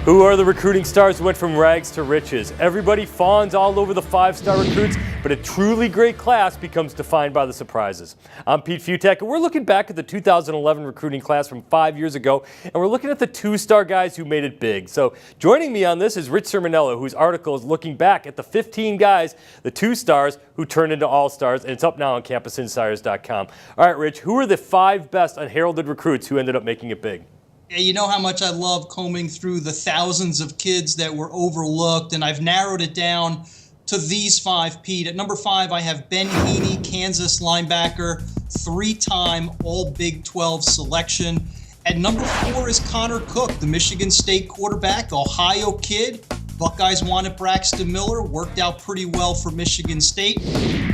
Who are the recruiting stars who went from rags to riches? Everybody fawns all over the five-star recruits, but a truly great class becomes defined by the surprises. I'm Pete Futek, and we're looking back at the 2011 recruiting class from 5 years ago, and we're looking at the two-star guys who made it big. So joining me on this is Rich Cirminiello, whose article is looking back at the 15 guys, the two-stars, who turned into all-stars, and it's up now on CampusInsiders.com. All right, Rich, who are the 5 best unheralded recruits who ended up making it big? You know how much I love combing through the thousands of kids that were overlooked, and I've narrowed it down to these 5, Pete. At number 5, I have Ben Heaney, Kansas linebacker, 3-time All-Big 12 selection. At number 4 is Connor Cook, the Michigan State quarterback, Ohio kid. Buckeyes wanted Braxton Miller, worked out pretty well for Michigan State.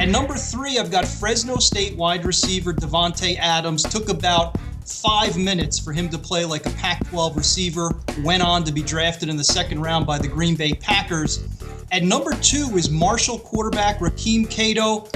At number 3, I've got Fresno State wide receiver Devontae Adams. Took about 5 minutes for him to play like a Pac-12 receiver, went on to be drafted in the 2nd round by the Green Bay Packers. At number 2 is Marshall quarterback Raheem Cato,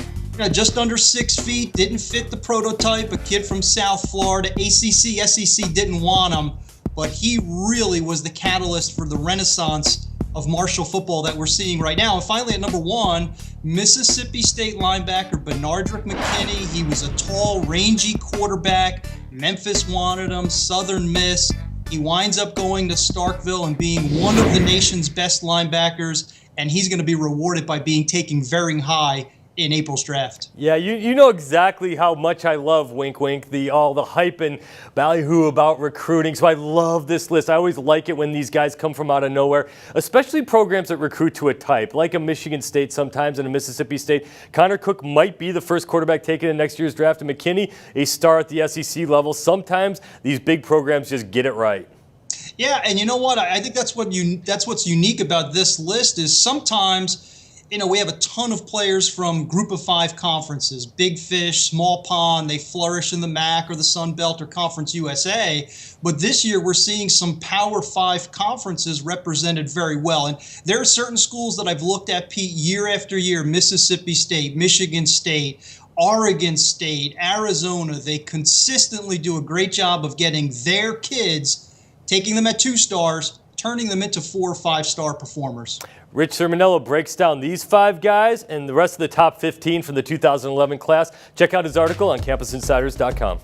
just under 6 feet, didn't fit the prototype, a kid from South Florida. ACC, SEC didn't want him, but he really was the catalyst for the renaissance of Marshall football that we're seeing right now. And finally, at number 1, Mississippi State linebacker Benardrick McKinney. He was a tall, rangy quarterback. Memphis wanted him, Southern Miss. He winds up going to Starkville and being one of the nation's best linebackers, and he's going to be rewarded by being taken very high in April's draft. Yeah, you know exactly how much I love, wink wink, all the hype and ballyhoo about recruiting. So I love this list. I always like it when these guys come from out of nowhere, especially programs that recruit to a type, like a Michigan State sometimes and a Mississippi State. Connor Cook might be the first quarterback taken in next year's draft, and McKinney, a star at the SEC level. Sometimes these big programs just get it right. Yeah, and you know what? I think that's what's unique about this list is sometimes, we have a ton of players from Group of 5 conferences, Big Fish, Small Pond. They flourish in the MAC or the Sun Belt or Conference USA. But this year we're seeing some Power 5 conferences represented very well. And there are certain schools that I've looked at, Pete, year after year, Mississippi State, Michigan State, Oregon State, Arizona. They consistently do a great job of getting their kids, taking them at 2 stars, turning them into 4 or 5-star performers. Rich Cirminiello breaks down these 5 guys and the rest of the top 15 from the 2011 class. Check out his article on CampusInsiders.com.